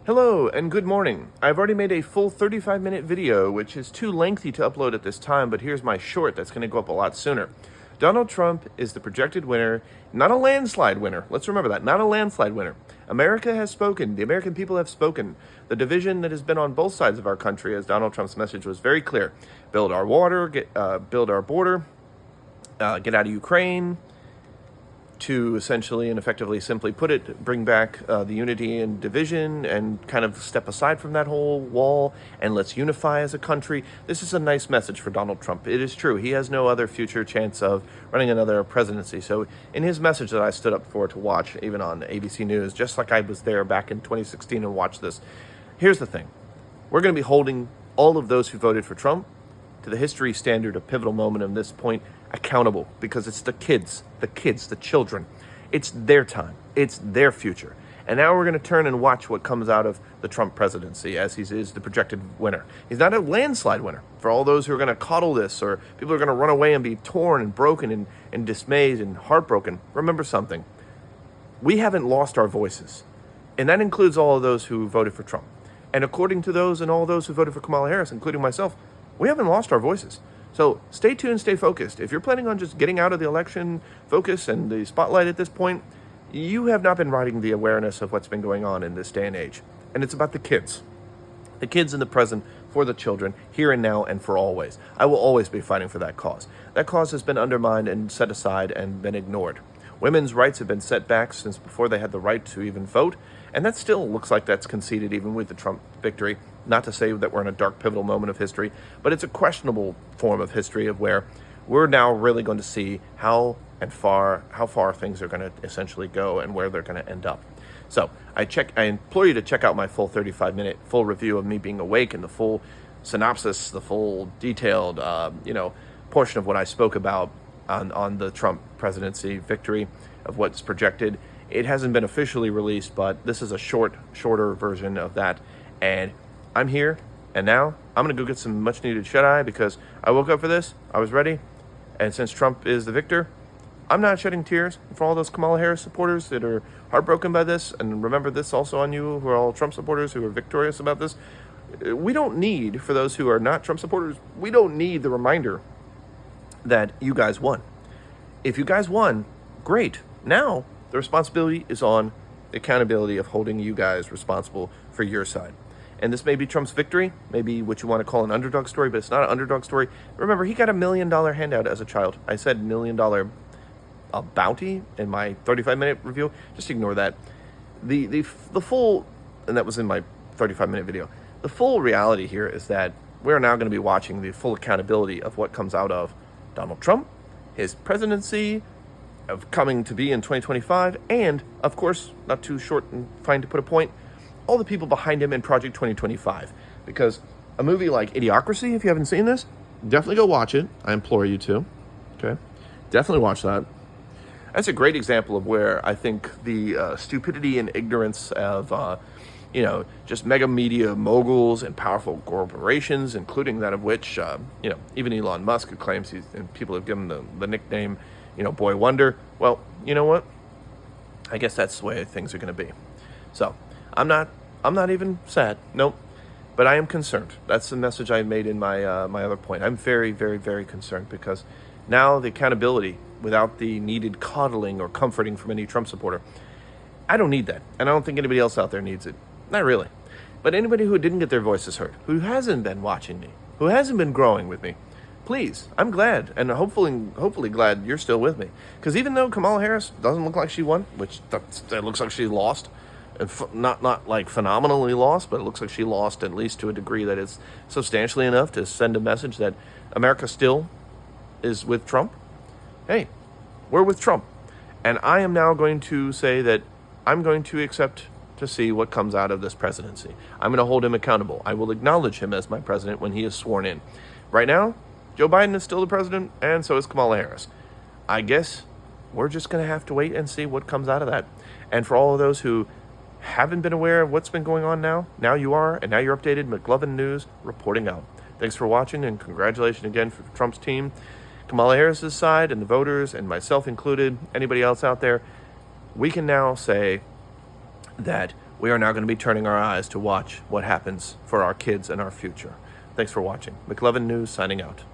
Hello and good morning. I've already made a full 35-minute video, which is too lengthy to upload at this time, but here's my short that's going to go up a lot sooner. Donald Trump is the projected winner, not a landslide winner. Let's remember that, not a landslide winner. America has spoken. The American people have spoken. The division that has been on both sides of our country, as Donald Trump's message was very clear: build our water, build our border, get out of Ukraine, to essentially and effectively simply put it, bring back the unity and division and kind of step aside from that whole wall and let's unify as a country. This is a nice message for Donald Trump. It is true. He has no other future chance of running another presidency. So in his message that I stood up for to watch, even on ABC News, just like I was there back in 2016 and watched this, here's the thing. We're going to be holding all of those who voted for Trump to the history standard of pivotal moment of this point accountable, because it's the kids, the children. It's their time. It's their future. And now we're going to turn and watch what comes out of the Trump presidency, as he is the projected winner. He's not a landslide winner. For all those who are going to coddle this, or people who are going to run away and be torn and broken and dismayed and heartbroken, remember something. We haven't lost our voices. And that includes all of those who voted for Trump. And according to those and all those who voted for Kamala Harris, including myself, we haven't lost our voices. So stay tuned, stay focused. If you're planning on just getting out of the election focus and the spotlight at this point, you have not been riding the awareness of what's been going on in this day and age. And it's about the kids in the present, for the children, here and now and for always. I will always be fighting for that cause. That cause has been undermined and set aside and been ignored. Women's rights have been set back since before they had the right to even vote, and that still looks like that's conceded even with the Trump victory. Not to say that we're in a dark, pivotal moment of history, but it's a questionable form of history of where we're now really going to see how far things are going to essentially go and where they're going to end up. So I implore you to check out my full 35-minute full review of me being awake and the full synopsis, the full detailed, portion of what I spoke about on the Trump presidency victory of what's projected. It hasn't been officially released, but this is a shorter version of that. And I'm here, and now I'm going to go get some much-needed shut-eye because I woke up for this, I was ready, and since Trump is the victor, I'm not shedding tears. For all those Kamala Harris supporters that are heartbroken by this, and remember this also on you, who are all Trump supporters who are victorious about this, we don't need, for those who are not Trump supporters, we don't need the reminder that you guys won. If you guys won, great. Now the responsibility is on the accountability of holding you guys responsible for your side. And this may be Trump's victory, maybe what you want to call an underdog story, but it's not an underdog story. Remember, he got $1 million handout as a child. I said $1 million bounty in my 35-minute review. Just ignore that. The full, and that was in my 35-minute video, the full reality here is that we're now going to be watching the full accountability of what comes out of Donald Trump, his presidency, of coming to be in 2025, and, of course, not too short and fine to put a point, all the people behind him in Project 2025. Because a movie like Idiocracy, if you haven't seen this, definitely go watch it. I implore you to. Okay? Definitely watch that. That's a great example of where I think the stupidity and ignorance of, just mega media moguls and powerful corporations, including that of which, even Elon Musk, who claims and people have given the nickname, Boy Wonder. Well, you know what? I guess that's the way things are going to be. So I'm not even sad. Nope. But I am concerned. That's the message I made in my other point. I'm very, very, very concerned because now the accountability without the needed coddling or comforting from any Trump supporter, I don't need that. And I don't think anybody else out there needs it. Not really. But anybody who didn't get their voices heard, who hasn't been watching me, who hasn't been growing with me, please, I'm glad, and hopefully glad you're still with me. Because even though Kamala Harris doesn't look like she won, which it looks like she lost, and not like phenomenally lost, but it looks like she lost at least to a degree that is substantially enough to send a message that America still is with Trump. Hey, we're with Trump. And I am now going to say that I'm going to accept to see what comes out of this presidency. I'm going to hold him accountable. I will acknowledge him as my president when he is sworn in. Right now, Joe Biden is still the president, and so is Kamala Harris. I guess we're just going to have to wait and see what comes out of that. And for all of those who haven't been aware of what's been going on now you are, and now you're updated. Mcluvin News reporting out. Thanks for watching, and congratulations again for Trump's team, Kamala Harris's side, and the voters, and myself included, anybody else out there. We can now say that we are now going to be turning our eyes to watch what happens for our kids and our future. Thanks for watching. Mcluvin News signing out.